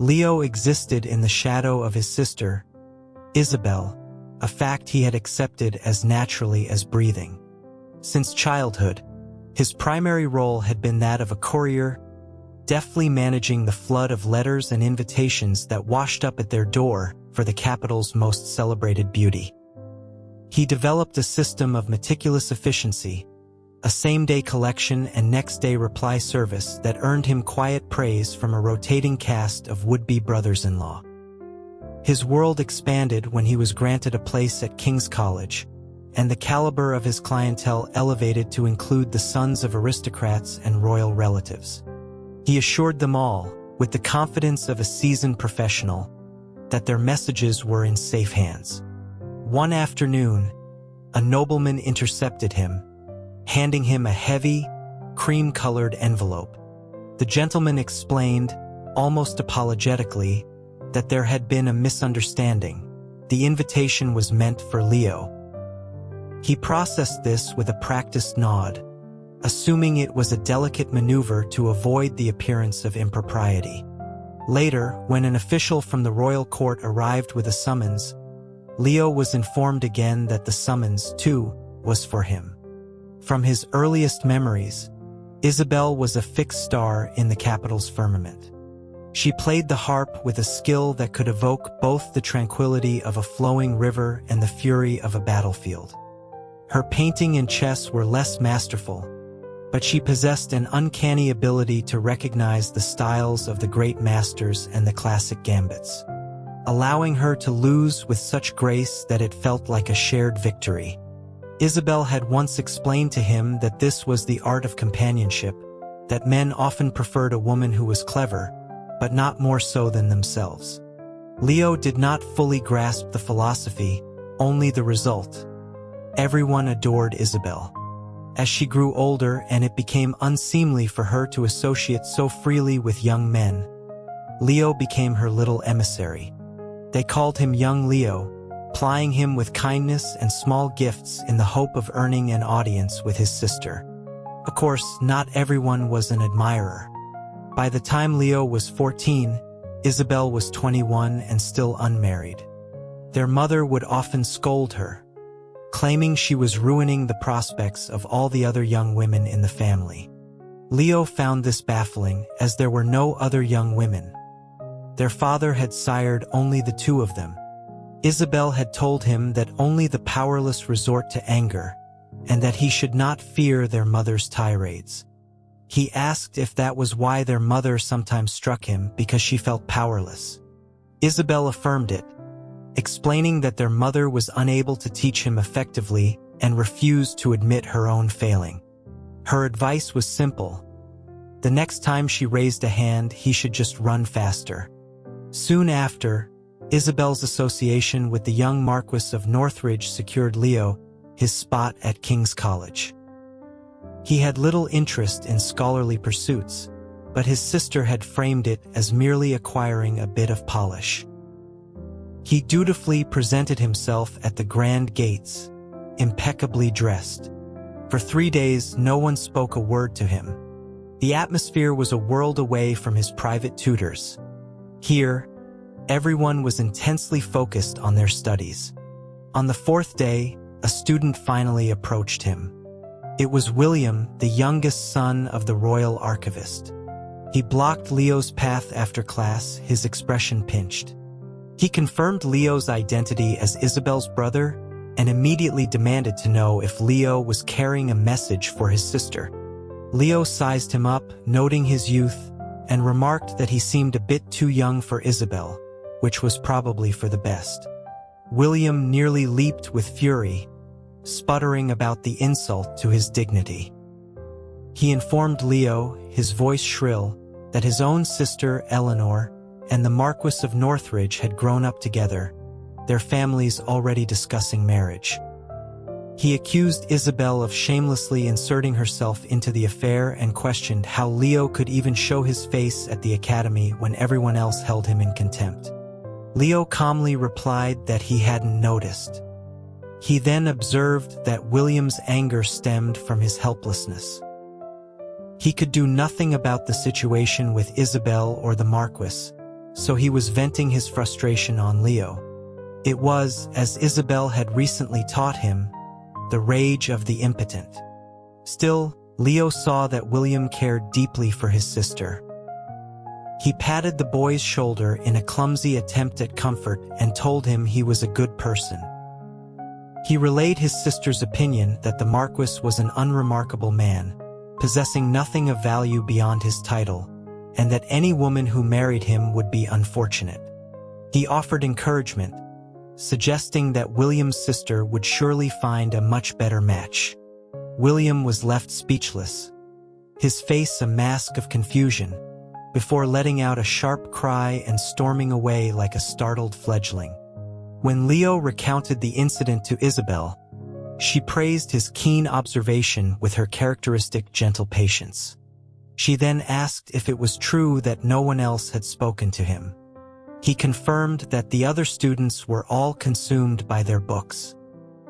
Leo existed in the shadow of his sister, Isabel, a fact he had accepted as naturally as breathing. Since childhood, his primary role had been that of a courier, deftly managing the flood of letters and invitations that washed up at their door for the capital's most celebrated beauty. He developed a system of meticulous efficiency, a same-day collection and next-day reply service that earned him quiet praise from a rotating cast of would-be brothers-in-law. His world expanded when he was granted a place at King's College, and the caliber of his clientele elevated to include the sons of aristocrats and royal relatives. He assured them all, with the confidence of a seasoned professional, that their messages were in safe hands. One afternoon, a nobleman intercepted him, handing him a heavy, cream-colored envelope. The gentleman explained, almost apologetically, that there had been a misunderstanding. The invitation was meant for Leo. He processed this with a practiced nod, assuming it was a delicate maneuver to avoid the appearance of impropriety. Later, when an official from the royal court arrived with a summons, Leo was informed again that the summons, too, was for him. From his earliest memories, Isabel was a fixed star in the capital's firmament. She played the harp with a skill that could evoke both the tranquility of a flowing river and the fury of a battlefield. Her painting and chess were less masterful, but she possessed an uncanny ability to recognize the styles of the great masters and the classic gambits, allowing her to lose with such grace that it felt like a shared victory. Isabel had once explained to him that this was the art of companionship, that men often preferred a woman who was clever, but not more so than themselves. Leo did not fully grasp the philosophy, only the result. Everyone adored Isabel. As she grew older and it became unseemly for her to associate so freely with young men, Leo became her little emissary. They called him Young Leo, plying him with kindness and small gifts in the hope of earning an audience with his sister. Of course, not everyone was an admirer. By the time Leo was 14, Isabel was 21 and still unmarried. Their mother would often scold her, claiming she was ruining the prospects of all the other young women in the family. Leo found this baffling, as there were no other young women. Their father had sired only the two of them. Isabel had told him that only the powerless resort to anger, and that he should not fear their mother's tirades. He asked if that was why their mother sometimes struck him, because she felt powerless. Isabel affirmed it, explaining that their mother was unable to teach him effectively and refused to admit her own failing. Her advice was simple. The next time she raised a hand, he should just run faster. Soon after, Isabel's association with the young Marquis of Northridge secured Leo his spot at King's College. He had little interest in scholarly pursuits, but his sister had framed it as merely acquiring a bit of polish. He dutifully presented himself at the grand gates, impeccably dressed. For 3 days, no one spoke a word to him. The atmosphere was a world away from his private tutors. Here, everyone was intensely focused on their studies. On the 4th day, a student finally approached him. It was William, the youngest son of the royal archivist. He blocked Leo's path after class, his expression pinched. He confirmed Leo's identity as Isabel's brother and immediately demanded to know if Leo was carrying a message for his sister. Leo sized him up, noting his youth, and remarked that he seemed a bit too young for Isabel, which was probably for the best. William nearly leaped with fury, sputtering about the insult to his dignity. He informed Leo, his voice shrill, that his own sister, Eleanor, and the Marquis of Northridge had grown up together, their families already discussing marriage. He accused Isabel of shamelessly inserting herself into the affair and questioned how Leo could even show his face at the academy when everyone else held him in contempt. Leo calmly replied that he hadn't noticed. He then observed that William's anger stemmed from his helplessness. He could do nothing about the situation with Isabel or the Marquis, so he was venting his frustration on Leo. It was, as Isabel had recently taught him, the rage of the impotent. Still, Leo saw that William cared deeply for his sister. He patted the boy's shoulder in a clumsy attempt at comfort and told him he was a good person. He relayed his sister's opinion that the Marquis was an unremarkable man, possessing nothing of value beyond his title, and that any woman who married him would be unfortunate. He offered encouragement, suggesting that William's sister would surely find a much better match. William was left speechless, his face a mask of confusion, before letting out a sharp cry and storming away like a startled fledgling. When Leo recounted the incident to Isabel, she praised his keen observation with her characteristic gentle patience. She then asked if it was true that no one else had spoken to him. He confirmed that the other students were all consumed by their books.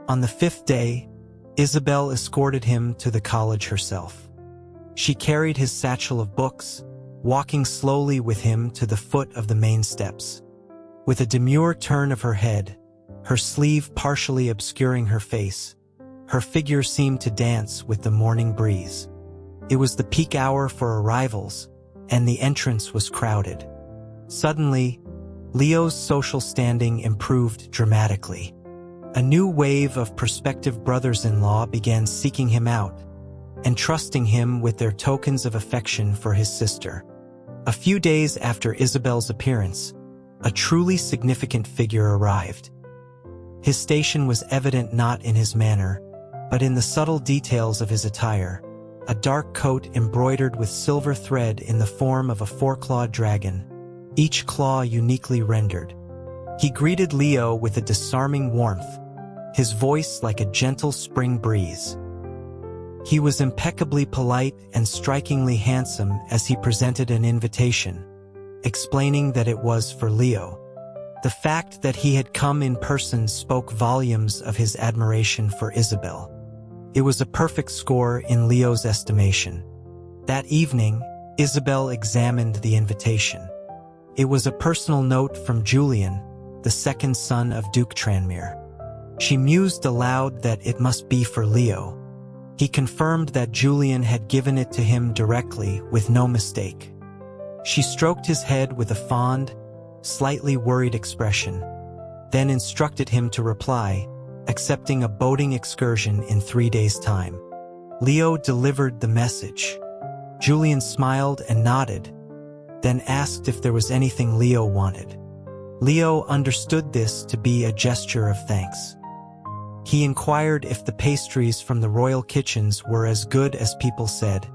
On the 5th day, Isabel escorted him to the college herself. She carried his satchel of books, walking slowly with him to the foot of the main steps. With a demure turn of her head, her sleeve partially obscuring her face, her figure seemed to dance with the morning breeze. It was the peak hour for arrivals, and the entrance was crowded. Suddenly, Leo's social standing improved dramatically. A new wave of prospective brothers-in-law began seeking him out, entrusting him with their tokens of affection for his sister. A few days after Isabel's appearance, a truly significant figure arrived. His station was evident not in his manner, but in the subtle details of his attire, a dark coat embroidered with silver thread in the form of a four-clawed dragon, each claw uniquely rendered. He greeted Leo with a disarming warmth, his voice like a gentle spring breeze. He was impeccably polite and strikingly handsome as he presented an invitation, explaining that it was for Leo. The fact that he had come in person spoke volumes of his admiration for Isabel. It was a perfect score in Leo's estimation. That evening, Isabel examined the invitation. It was a personal note from Julian, the second son of Duke Tranmere. She mused aloud that it must be for Leo. He confirmed that Julian had given it to him directly, with no mistake. She stroked his head with a fond, slightly worried expression, then instructed him to reply, accepting a boating excursion in 3 days' time. Leo delivered the message. Julian smiled and nodded, then asked if there was anything Leo wanted. Leo understood this to be a gesture of thanks. He inquired if the pastries from the royal kitchens were as good as people said,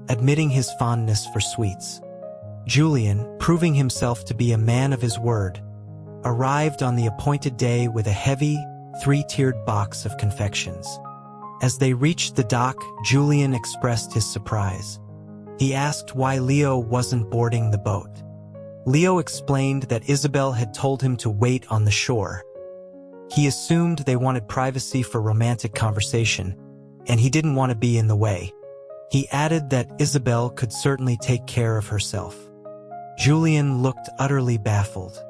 admitting his fondness for sweets. Julian, proving himself to be a man of his word, arrived on the appointed day with a heavy, 3-tiered box of confections. As they reached the dock, Julian expressed his surprise. He asked why Leo wasn't boarding the boat. Leo explained that Isabel had told him to wait on the shore. He assumed they wanted privacy for romantic conversation, and he didn't want to be in the way. He added that Isabel could certainly take care of herself. Julian looked utterly baffled.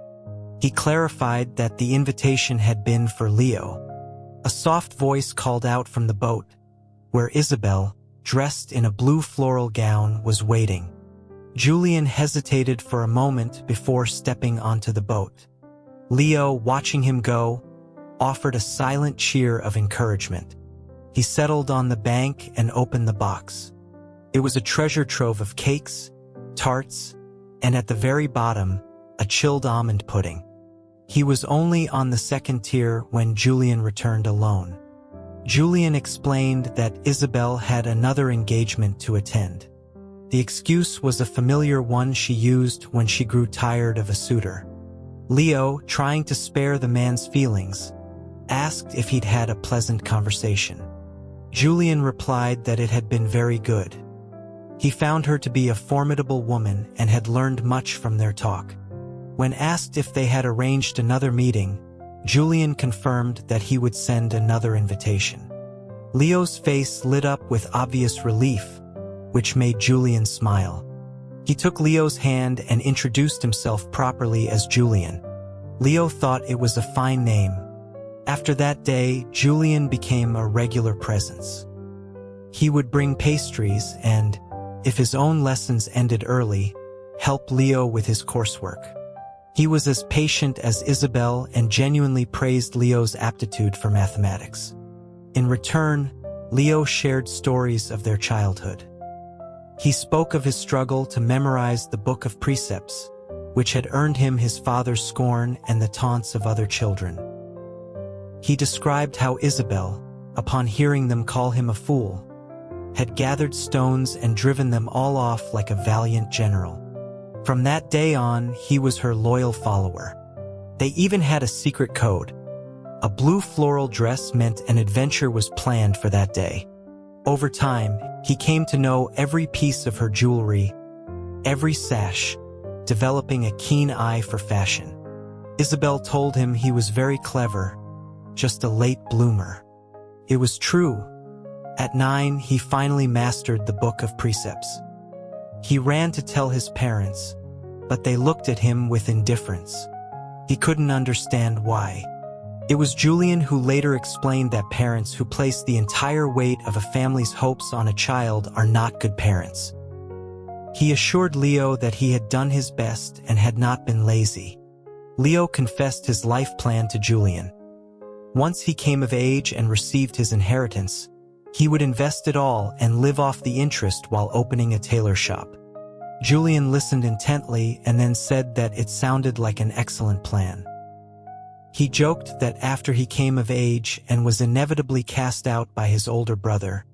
He clarified that the invitation had been for Leo. A soft voice called out from the boat, where Isabel, dressed in a blue floral gown, was waiting. Julian hesitated for a moment before stepping onto the boat. Leo, watching him go, offered a silent cheer of encouragement. He settled on the bank and opened the box. It was a treasure trove of cakes, tarts, and at the very bottom, a chilled almond pudding. He was only on the 2nd tier when Julian returned alone. Julian explained that Isabel had another engagement to attend. The excuse was a familiar one she used when she grew tired of a suitor. Leo, trying to spare the man's feelings, asked if he'd had a pleasant conversation. Julian replied that it had been very good. He found her to be a formidable woman and had learned much from their talk. When asked if they had arranged another meeting, Julian confirmed that he would send another invitation. Leo's face lit up with obvious relief, which made Julian smile. He took Leo's hand and introduced himself properly as Julian. Leo thought it was a fine name. After that day, Julian became a regular presence. He would bring pastries and, if his own lessons ended early, help Leo with his coursework. He was as patient as Isabel and genuinely praised Leo's aptitude for mathematics. In return, Leo shared stories of their childhood. He spoke of his struggle to memorize the Book of Precepts, which had earned him his father's scorn and the taunts of other children. He described how Isabel, upon hearing them call him a fool, had gathered stones and driven them all off like a valiant general. From that day on, he was her loyal follower. They even had a secret code. A blue floral dress meant an adventure was planned for that day. Over time, he came to know every piece of her jewelry, every sash, developing a keen eye for fashion. Isabel told him he was very clever, just a late bloomer. It was true. At 9, he finally mastered the Book of Precepts. He ran to tell his parents, but they looked at him with indifference. He couldn't understand why. It was Julian who later explained that parents who place the entire weight of a family's hopes on a child are not good parents. He assured Leo that he had done his best and had not been lazy. Leo confessed his life plan to Julian. Once he came of age and received his inheritance, he would invest it all and live off the interest while opening a tailor shop. Julian listened intently and then said that it sounded like an excellent plan. He joked that after he came of age and was inevitably cast out by his older brother,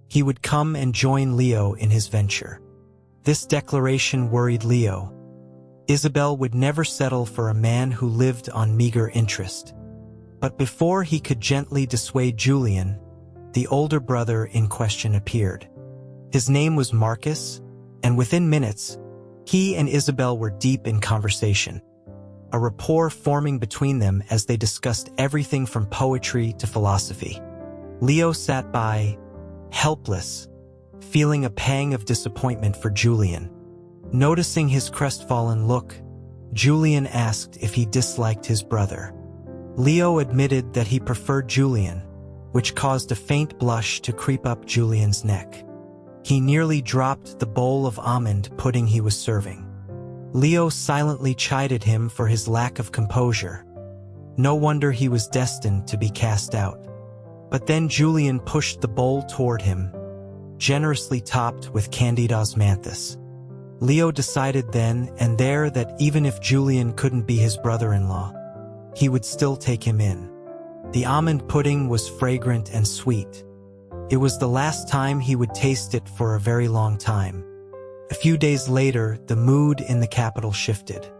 he would come and join Leo in his venture. This declaration worried Leo. Isabel would never settle for a man who lived on meager interest. But before he could gently dissuade Julian, the older brother in question appeared. His name was Marcus, and within minutes, he and Isabel were deep in conversation, a rapport forming between them as they discussed everything from poetry to philosophy. Leo sat by, helpless, feeling a pang of disappointment for Julian. Noticing his crestfallen look, Julian asked if he disliked his brother. Leo admitted that he preferred Julian, which caused a faint blush to creep up Julian's neck. He nearly dropped the bowl of almond pudding he was serving. Leo silently chided him for his lack of composure. No wonder he was destined to be cast out. But then Julian pushed the bowl toward him, generously topped with candied osmanthus. Leo decided then and there that even if Julian couldn't be his brother-in-law, he would still take him in. The almond pudding was fragrant and sweet. It was the last time he would taste it for a very long time. A few days later, the mood in the capital shifted.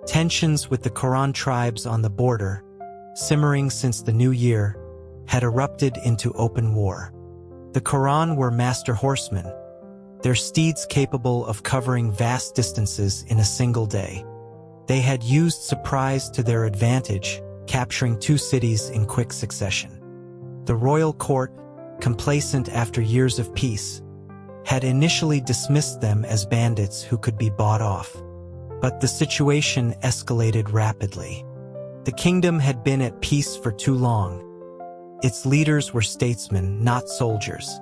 Tensions with the Quran tribes on the border, simmering since the new year, had erupted into open war. The Quran were master horsemen, their steeds capable of covering vast distances in a single day. They had used surprise to their advantage, capturing 2 cities in quick succession. The royal court, complacent after years of peace, had initially dismissed them as bandits who could be bought off. But the situation escalated rapidly. The kingdom had been at peace for too long. Its leaders were statesmen, not soldiers.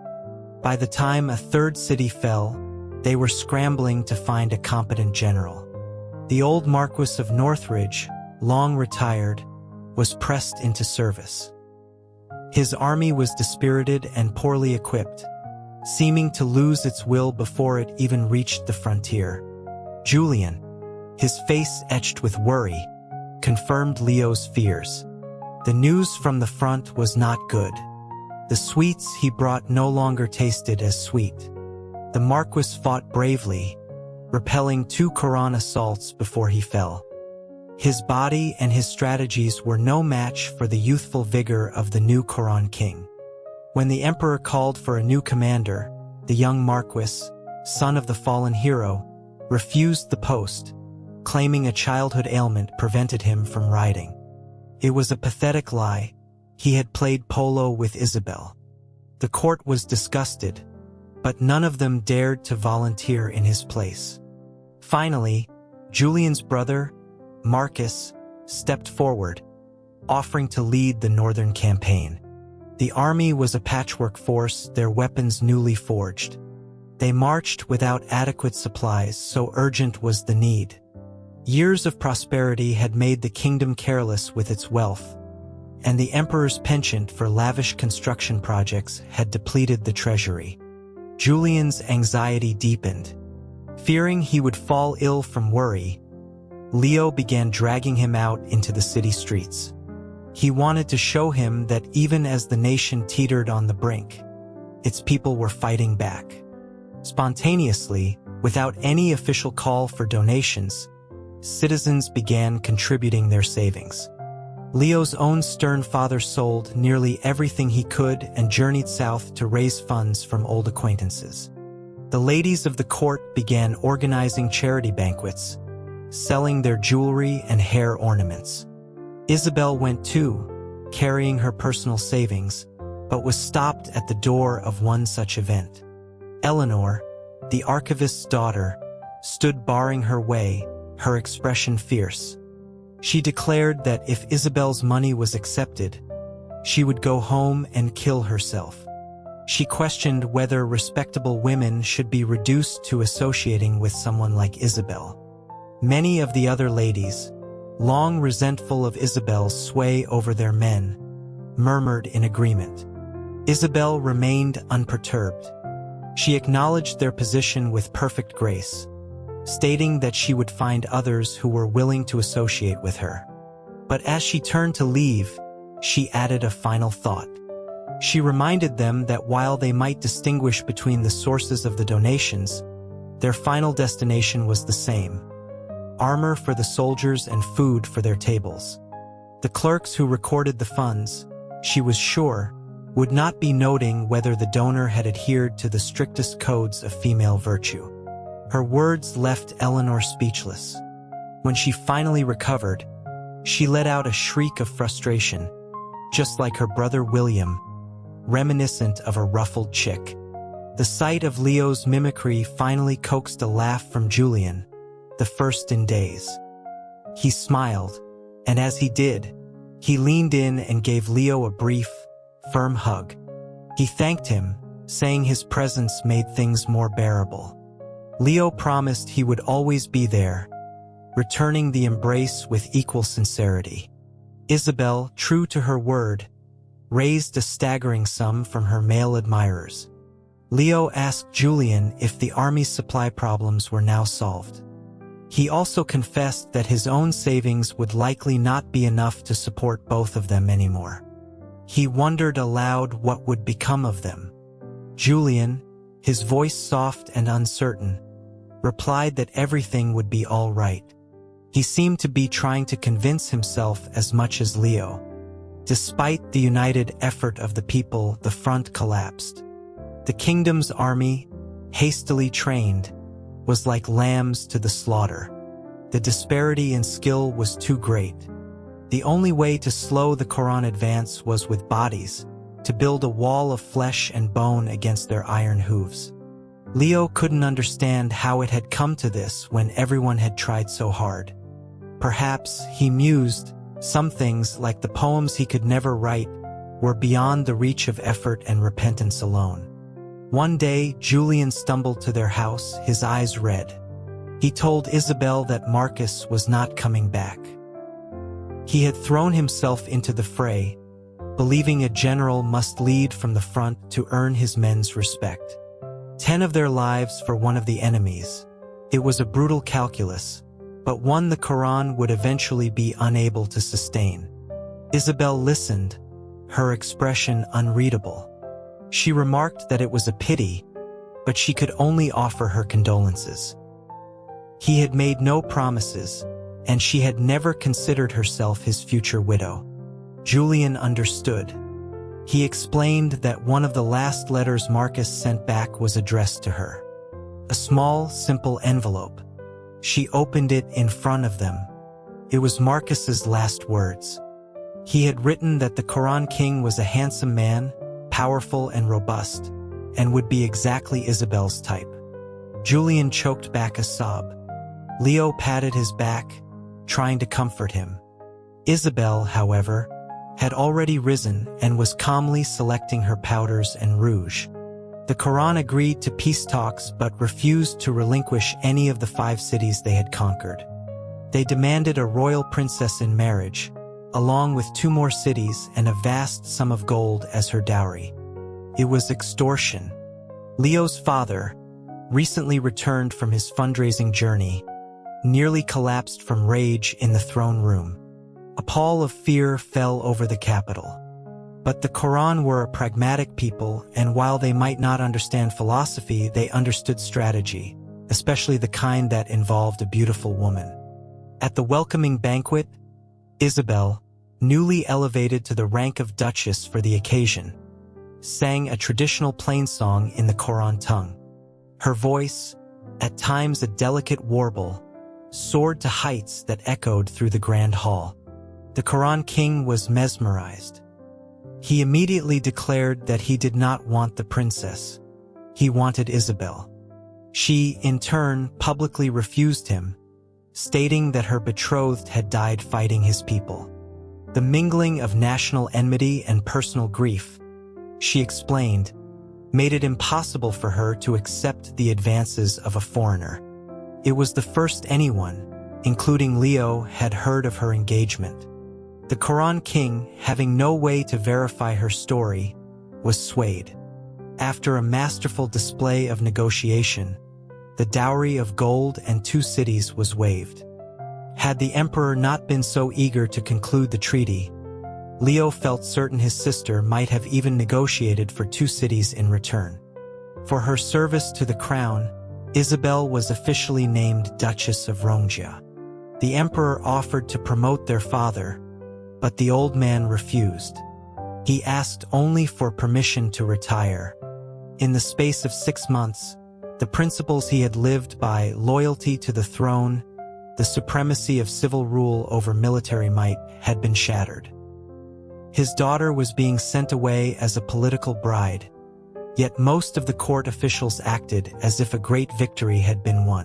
By the time a 3rd city fell, they were scrambling to find a competent general. The old Marquis of Northridge, long retired, was pressed into service. His army was dispirited and poorly equipped, seeming to lose its will before it even reached the frontier. Julian, his face etched with worry, confirmed Leo's fears. The news from the front was not good. The sweets he brought no longer tasted as sweet. The Marquis fought bravely, repelling 2 Quran assaults before he fell. His body and his strategies were no match for the youthful vigor of the new Quran king. When the emperor called for a new commander, the young Marquis, son of the fallen hero, refused the post, claiming a childhood ailment prevented him from riding. It was a pathetic lie. He had played polo with Isabel. The court was disgusted, but none of them dared to volunteer in his place. Finally, Julian's brother, Marcus, stepped forward, offering to lead the northern campaign. The army was a patchwork force, their weapons newly forged. They marched without adequate supplies, so urgent was the need. Years of prosperity had made the kingdom careless with its wealth, and the emperor's penchant for lavish construction projects had depleted the treasury. Julian's anxiety deepened. Fearing he would fall ill from worry, Leo began dragging him out into the city streets. He wanted to show him that even as the nation teetered on the brink, its people were fighting back. Spontaneously, without any official call for donations, citizens began contributing their savings. Leo's own stern father sold nearly everything he could and journeyed south to raise funds from old acquaintances. The ladies of the court began organizing charity banquets, selling their jewelry and hair ornaments. Isabel went too, carrying her personal savings, but was stopped at the door of one such event. Eleanor, the archivist's daughter, stood barring her way, her expression fierce. She declared that if Isabel's money was accepted, she would go home and kill herself. She questioned whether respectable women should be reduced to associating with someone like Isabel. Many of the other ladies, long resentful of Isabel's sway over their men, murmured in agreement. Isabel remained unperturbed. She acknowledged their position with perfect grace, stating that she would find others who were willing to associate with her. But as she turned to leave, she added a final thought. She reminded them that while they might distinguish between the sources of the donations, their final destination was the same: armor for the soldiers and food for their tables. The clerks who recorded the funds, she was sure, would not be noting whether the donor had adhered to the strictest codes of female virtue. Her words left Eleanor speechless. When she finally recovered, she let out a shriek of frustration, just like her brother William, reminiscent of a ruffled chick. The sight of Leo's mimicry finally coaxed a laugh from Julian, the first in days. He smiled, and as he did, he leaned in and gave Leo a brief, firm hug. He thanked him, saying his presence made things more bearable. Leo promised he would always be there, returning the embrace with equal sincerity. Isabel, true to her word, raised a staggering sum from her male admirers. Leo asked Julian if the army's supply problems were now solved. He also confessed that his own savings would likely not be enough to support both of them anymore. He wondered aloud what would become of them. Julian, his voice soft and uncertain, replied that everything would be all right. He seemed to be trying to convince himself as much as Leo. Despite the united effort of the people, the front collapsed. The kingdom's army, hastily trained, was like lambs to the slaughter. The disparity in skill was too great. The only way to slow the Quran advance was with bodies, to build a wall of flesh and bone against their iron hooves. Leo couldn't understand how it had come to this when everyone had tried so hard. Perhaps, he mused, some things, like the poems he could never write, were beyond the reach of effort and repentance alone. One day, Julian stumbled to their house, his eyes red. He told Isabel that Marcus was not coming back. He had thrown himself into the fray, believing a general must lead from the front to earn his men's respect. 10 of their lives for one of the enemies. It was a brutal calculus, but one the Quran would eventually be unable to sustain. Isabel listened, her expression unreadable. She remarked that it was a pity, but she could only offer her condolences. He had made no promises, and she had never considered herself his future widow. Julian understood. He explained that one of the last letters Marcus sent back was addressed to her. A small, simple envelope. She opened it in front of them. It was Marcus's last words. He had written that the Quran king was a handsome man, powerful and robust, and would be exactly Isabel's type. Julian choked back a sob. Leo patted his back, trying to comfort him. Isabel, however, had already risen and was calmly selecting her powders and rouge. The Quran agreed to peace talks but refused to relinquish any of the 5 cities they had conquered. They demanded a royal princess in marriage, along with 2 more cities and a vast sum of gold as her dowry. It was extortion. Leo's father, recently returned from his fundraising journey, nearly collapsed from rage in the throne room. A pall of fear fell over the capital. But the Quran were a pragmatic people, and while they might not understand philosophy, they understood strategy, especially the kind that involved a beautiful woman. At the welcoming banquet, Isabel, newly elevated to the rank of duchess for the occasion, sang a traditional plainsong in the Quran tongue. Her voice, at times a delicate warble, soared to heights that echoed through the grand hall. The Quran king was mesmerized. He immediately declared that he did not want the princess. He wanted Isabel. She, in turn, publicly refused him, stating that her betrothed had died fighting his people. The mingling of national enmity and personal grief, she explained, made it impossible for her to accept the advances of a foreigner. It was the first anyone, including Leo, had heard of her engagement. The Quran king, having no way to verify her story, was swayed. After a masterful display of negotiation, the dowry of gold and 2 cities was waived. Had the emperor not been so eager to conclude the treaty, Leo felt certain his sister might have even negotiated for 2 cities in return. For her service to the crown, Isabel was officially named Duchess of Rongia. The emperor offered to promote their father, but the old man refused. He asked only for permission to retire. In the space of 6 months, the principles he had lived by, loyalty to the throne, the supremacy of civil rule over military might, had been shattered. His daughter was being sent away as a political bride, yet most of the court officials acted as if a great victory had been won.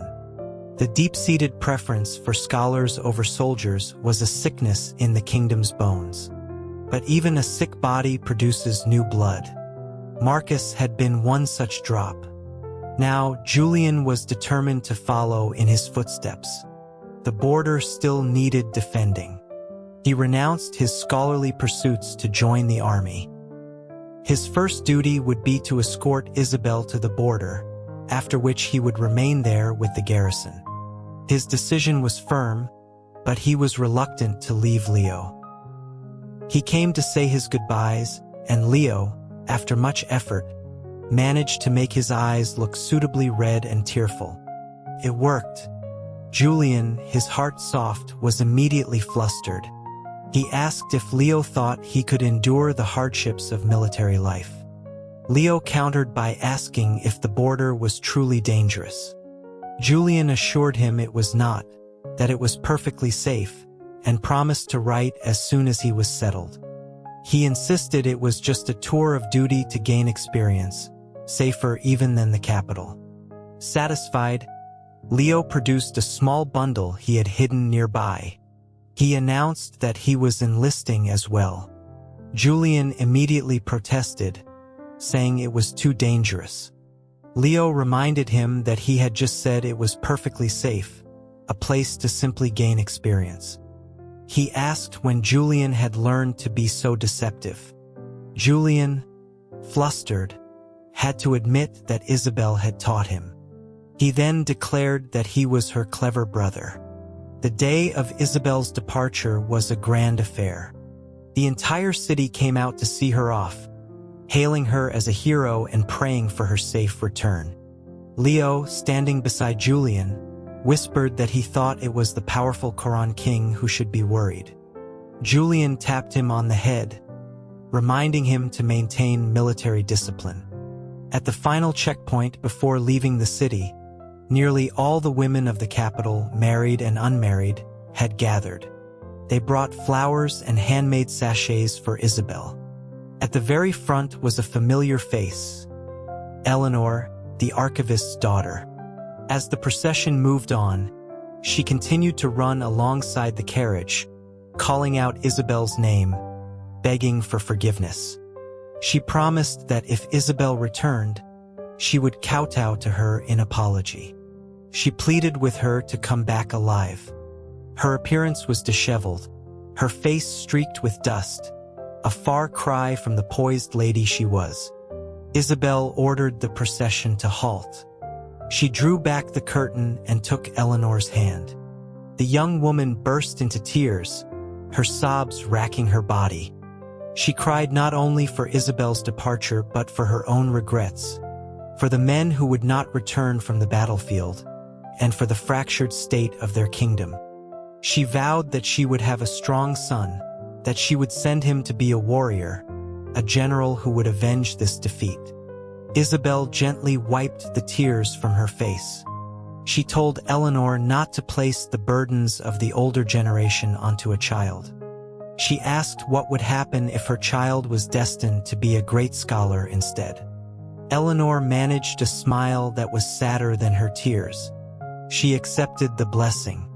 The deep-seated preference for scholars over soldiers was a sickness in the kingdom's bones. But even a sick body produces new blood. Marcus had been one such drop. Now Julian was determined to follow in his footsteps. The border still needed defending. He renounced his scholarly pursuits to join the army. His first duty would be to escort Isabel to the border, after which he would remain there with the garrison. His decision was firm, but he was reluctant to leave Leo. He came to say his goodbyes, and Leo, after much effort, managed to make his eyes look suitably red and tearful. It worked. Julian, his heart soft, was immediately flustered. He asked if Leo thought he could endure the hardships of military life. Leo countered by asking if the border was truly dangerous. Julian assured him it was not, that it was perfectly safe, and promised to write as soon as he was settled. He insisted it was just a tour of duty to gain experience, safer even than the capital. Satisfied, Leo produced a small bundle he had hidden nearby. He announced that he was enlisting as well. Julian immediately protested, saying it was too dangerous. Leo reminded him that he had just said it was perfectly safe, a place to simply gain experience. He asked when Julian had learned to be so deceptive. Julian, flustered, had to admit that Isabel had taught him. He then declared that he was her clever brother. The day of Isabel's departure was a grand affair. The entire city came out to see her off, hailing her as a hero and praying for her safe return. Leo, standing beside Julian, whispered that he thought it was the powerful Quran king who should be worried. Julian tapped him on the head, reminding him to maintain military discipline. At the final checkpoint before leaving the city, nearly all the women of the capital, married and unmarried, had gathered. They brought flowers and handmade sachets for Isabel. At the very front was a familiar face, Eleanor, the archivist's daughter. As the procession moved on, she continued to run alongside the carriage, calling out Isabel's name, begging for forgiveness. She promised that if Isabel returned, she would kowtow to her in apology. She pleaded with her to come back alive. Her appearance was disheveled, her face streaked with dust, a far cry from the poised lady she was. Isabel ordered the procession to halt. She drew back the curtain and took Eleanor's hand. The young woman burst into tears, her sobs racking her body. She cried not only for Isabel's departure but for her own regrets, for the men who would not return from the battlefield, and for the fractured state of their kingdom. She vowed that she would have a strong son, that she would send him to be a warrior, a general who would avenge this defeat. Isabel gently wiped the tears from her face. She told Eleanor not to place the burdens of the older generation onto a child. She asked what would happen if her child was destined to be a great scholar instead. Eleanor managed a smile that was sadder than her tears. She accepted the blessing.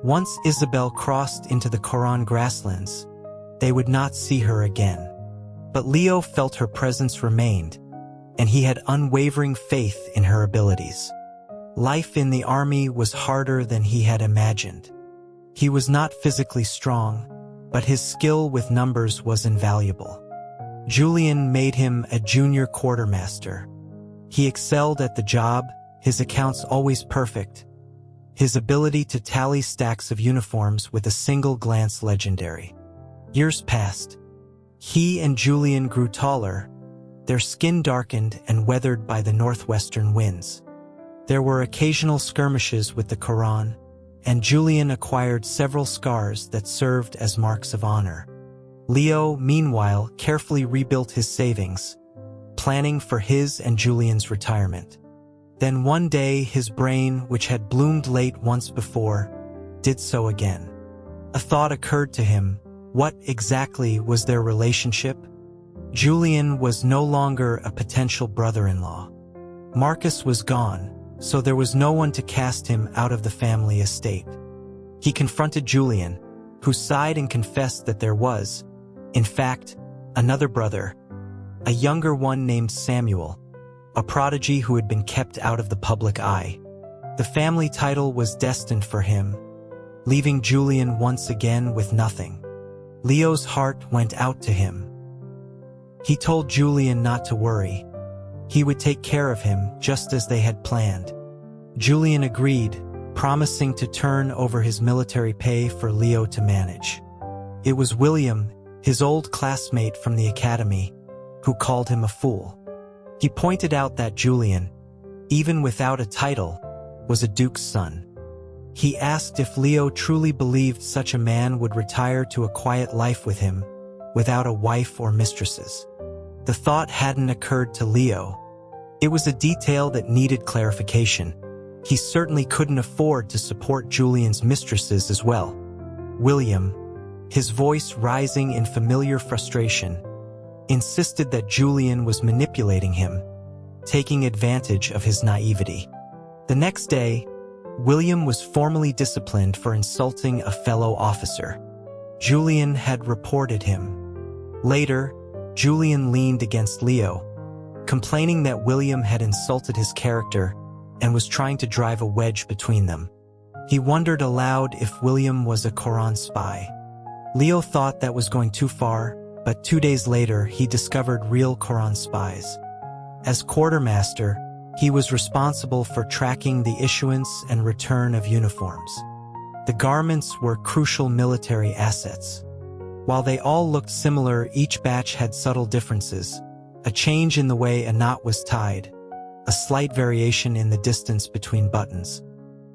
Once Isabel crossed into the Koran grasslands, they would not see her again. But Leo felt her presence remained, and he had unwavering faith in her abilities. Life in the army was harder than he had imagined. He was not physically strong, but his skill with numbers was invaluable. Julian made him a junior quartermaster. He excelled at the job, his accounts always perfect, his ability to tally stacks of uniforms with a single glance legendary. Years passed. He and Julian grew taller, their skin darkened and weathered by the northwestern winds. There were occasional skirmishes with the Koran, and Julian acquired several scars that served as marks of honor. Leo, meanwhile, carefully rebuilt his savings, planning for his and Julian's retirement. Then one day his brain, which had bloomed late once before, did so again. A thought occurred to him. What exactly was their relationship? Julian was no longer a potential brother-in-law. Marcus was gone, so there was no one to cast him out of the family estate. He confronted Julian, who sighed and confessed that there was, in fact, another brother, a younger one named Samuel, a prodigy who had been kept out of the public eye. The family title was destined for him, leaving Julian once again with nothing. Leo's heart went out to him. He told Julian not to worry. He would take care of him just as they had planned. Julian agreed, promising to turn over his military pay for Leo to manage. It was William, his old classmate from the academy, who called him a fool. He pointed out that Julian, even without a title, was a duke's son. He asked if Leo truly believed such a man would retire to a quiet life with him, without a wife or mistresses. The thought hadn't occurred to Leo. It was a detail that needed clarification. He certainly couldn't afford to support Julian's mistresses as well. William, his voice rising in familiar frustration, insisted that Julian was manipulating him, taking advantage of his naivety. The next day, William was formally disciplined for insulting a fellow officer. Julian had reported him. Later, Julian leaned against Leo, complaining that William had insulted his character and was trying to drive a wedge between them. He wondered aloud if William was a Koran spy. Leo thought that was going too far, but 2 days later he discovered real Koran spies. As quartermaster, he was responsible for tracking the issuance and return of uniforms. The garments were crucial military assets. While they all looked similar, each batch had subtle differences. A change in the way a knot was tied, a slight variation in the distance between buttons.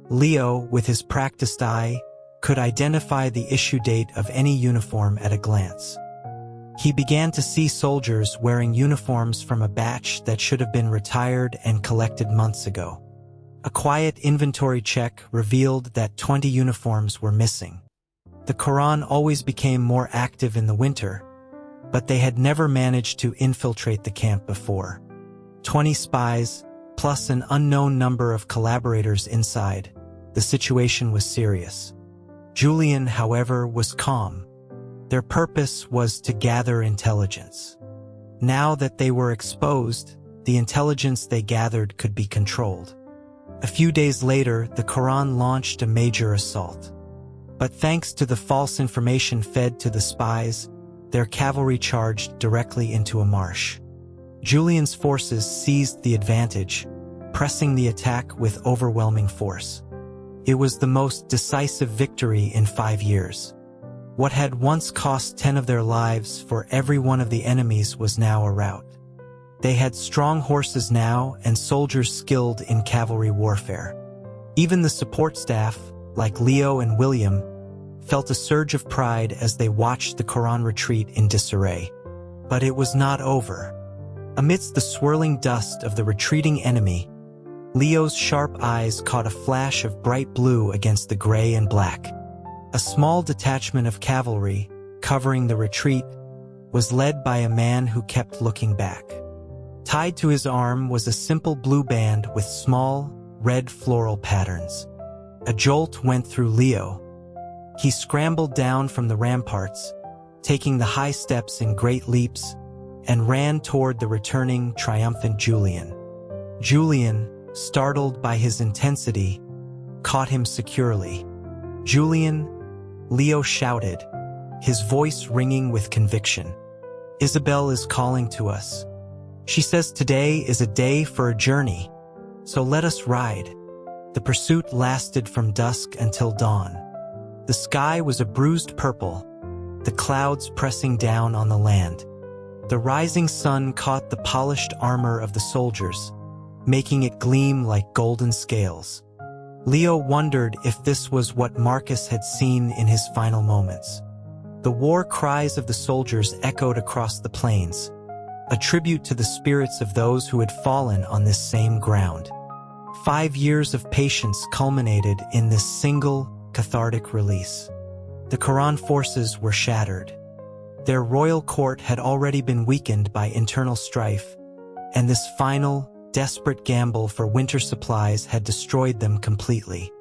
Leo, with his practiced eye, could identify the issue date of any uniform at a glance. He began to see soldiers wearing uniforms from a batch that should have been retired and collected months ago. A quiet inventory check revealed that 20 uniforms were missing. The Koran always became more active in the winter, but they had never managed to infiltrate the camp before. 20 spies, plus an unknown number of collaborators inside, the The situation was serious. Julian, however, was calm. Their purpose was to gather intelligence. Now that they were exposed, the intelligence they gathered could be controlled. A few days later, the Quran launched a major assault. But thanks to the false information fed to the spies, their cavalry charged directly into a marsh. Julian's forces seized the advantage, pressing the attack with overwhelming force. It was the most decisive victory in 5 years. What had once cost 10 of their lives for every one of the enemies was now a rout. They had strong horses now and soldiers skilled in cavalry warfare. Even the support staff, like Leo and William, felt a surge of pride as they watched the Quran retreat in disarray. But it was not over. Amidst the swirling dust of the retreating enemy, Leo's sharp eyes caught a flash of bright blue against the gray and black. A small detachment of cavalry, covering the retreat, was led by a man who kept looking back. Tied to his arm was a simple blue band with small, red floral patterns. A jolt went through Leo. He scrambled down from the ramparts, taking the high steps in great leaps, and ran toward the returning, triumphant Julian. Julian, startled by his intensity, caught him securely. "Julian," Leo shouted, his voice ringing with conviction. "Isabel is calling to us. She says today is a day for a journey, so let us ride." The pursuit lasted from dusk until dawn. The sky was a bruised purple, the clouds pressing down on the land. The rising sun caught the polished armor of the soldiers, making it gleam like golden scales. Leo wondered if this was what Marcus had seen in his final moments. The war cries of the soldiers echoed across the plains, a tribute to the spirits of those who had fallen on this same ground. 5 years of patience culminated in this single, cathartic release. The Quran forces were shattered. Their royal court had already been weakened by internal strife, and this final, desperate gamble for winter supplies had destroyed them completely.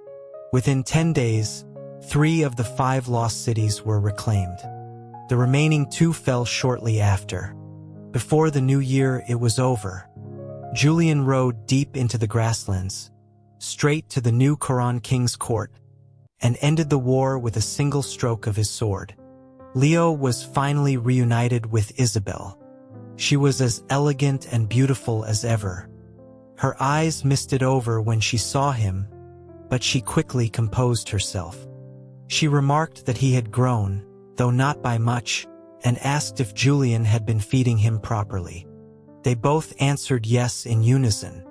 Within 10 days, 3 of the 5 lost cities were reclaimed. The remaining 2 fell shortly after. Before the new year, it was over. Julian rode deep into the grasslands, straight to the new Quran king's court, and ended the war with a single stroke of his sword. Leo was finally reunited with Isabel. She was as elegant and beautiful as ever. Her eyes misted over when she saw him, but she quickly composed herself. She remarked that he had grown, though not by much, and asked if Julian had been feeding him properly. They both answered yes in unison.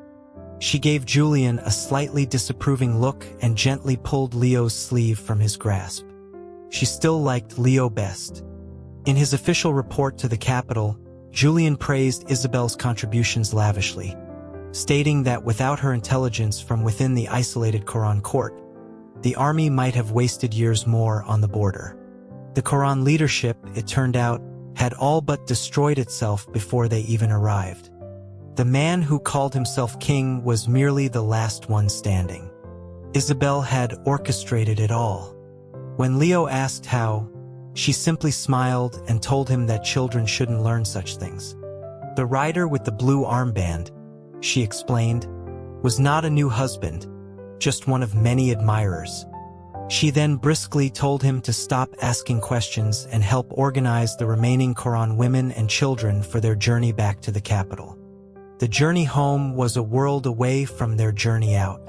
She gave Julian a slightly disapproving look and gently pulled Leo's sleeve from his grasp. She still liked Leo best. In his official report to the capital, Julian praised Isabel's contributions lavishly, stating that without her intelligence from within the isolated Quran court, the army might have wasted years more on the border. The Quran leadership, it turned out, had all but destroyed itself before they even arrived. The man who called himself king was merely the last one standing. Isabel had orchestrated it all. When Leo asked how, she simply smiled and told him that children shouldn't learn such things. The rider with the blue armband, she explained, was not a new husband, just one of many admirers. She then briskly told him to stop asking questions and help organize the remaining Quran women and children for their journey back to the capital. The journey home was a world away from their journey out.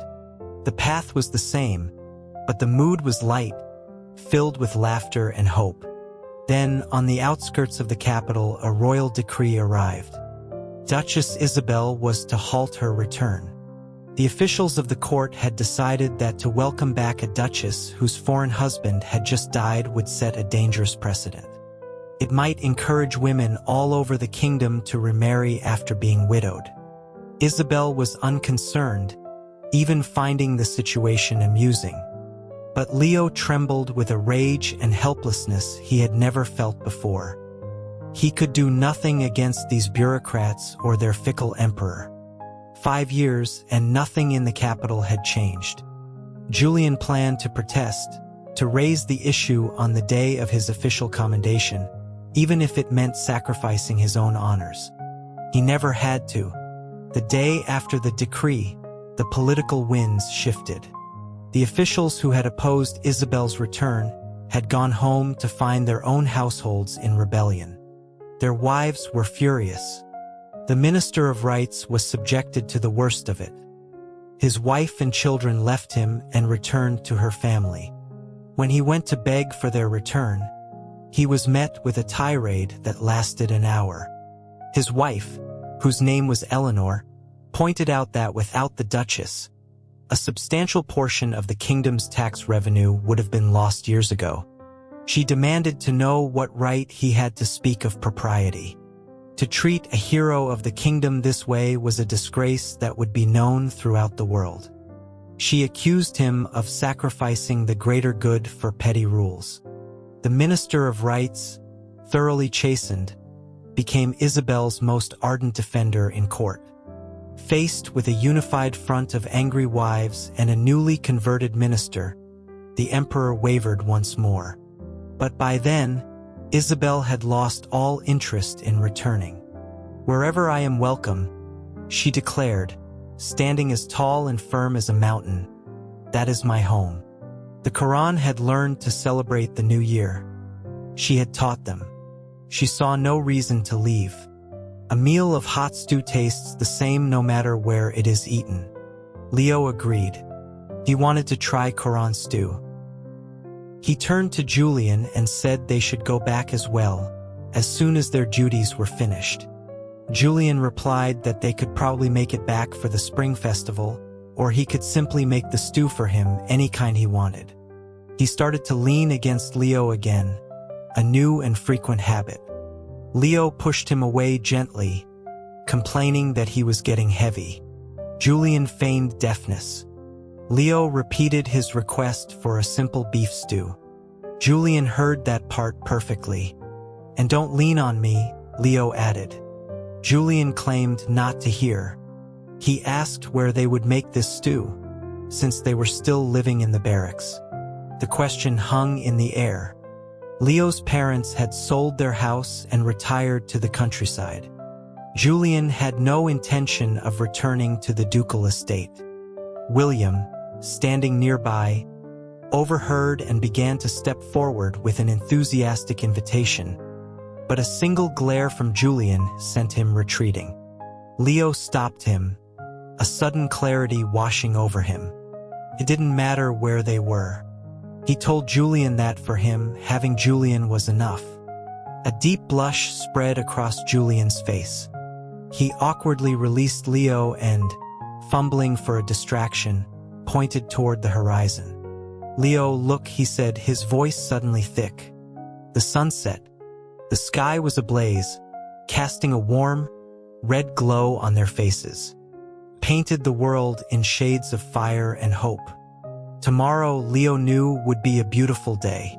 The path was the same, but the mood was light, filled with laughter and hope. Then, on the outskirts of the capital, a royal decree arrived. Duchess Isabel was to halt her return. The officials of the court had decided that to welcome back a duchess whose foreign husband had just died would set a dangerous precedent. It might encourage women all over the kingdom to remarry after being widowed. Isabel was unconcerned, even finding the situation amusing. But Leo trembled with a rage and helplessness he had never felt before. He could do nothing against these bureaucrats or their fickle emperor. 5 years and nothing in the capital had changed. Julian planned to protest, to raise the issue on the day of his official commendation, even if it meant sacrificing his own honors. He never had to. The day after the decree, the political winds shifted. The officials who had opposed Isabel's return had gone home to find their own households in rebellion. Their wives were furious. The Minister of Rights was subjected to the worst of it. His wife and children left him and returned to her family. When he went to beg for their return, he was met with a tirade that lasted an hour. His wife, whose name was Eleanor, pointed out that without the Duchess, a substantial portion of the kingdom's tax revenue would have been lost years ago. She demanded to know what right he had to speak of propriety. To treat a hero of the kingdom this way was a disgrace that would be known throughout the world. She accused him of sacrificing the greater good for petty rules. The Minister of Rights, thoroughly chastened, became Isabel's most ardent defender in court. Faced with a unified front of angry wives and a newly converted minister, the emperor wavered once more. But by then, Isabel had lost all interest in returning. "Wherever I am welcome," she declared, standing as tall and firm as a mountain, "that is my home." The Quran had learned to celebrate the new year. She had taught them. She saw no reason to leave. A meal of hot stew tastes the same no matter where it is eaten. Leo agreed. He wanted to try Quran stew. He turned to Julian and said they should go back as well, as soon as their duties were finished. Julian replied that they could probably make it back for the spring festival, or he could simply make the stew for him any kind he wanted. He started to lean against Leo again, a new and frequent habit. Leo pushed him away gently, complaining that he was getting heavy. Julian feigned deafness. Leo repeated his request for a simple beef stew. Julian heard that part perfectly. "And don't lean on me," Leo added. Julian claimed not to hear. He asked where they would make this stew, since they were still living in the barracks. The question hung in the air. Leo's parents had sold their house and retired to the countryside. Julian had no intention of returning to the ducal estate. William, standing nearby, overheard and began to step forward with an enthusiastic invitation, but a single glare from Julian sent him retreating. Leo stopped him, a sudden clarity washing over him. It didn't matter where they were. He told Julian that for him, having Julian was enough. A deep blush spread across Julian's face. He awkwardly released Leo and, fumbling for a distraction, pointed toward the horizon. "Leo, look," he said, his voice suddenly thick. The sunset. The sky was ablaze, casting a warm, red glow on their faces. Painted the world in shades of fire and hope. Tomorrow, Leo knew, would be a beautiful day.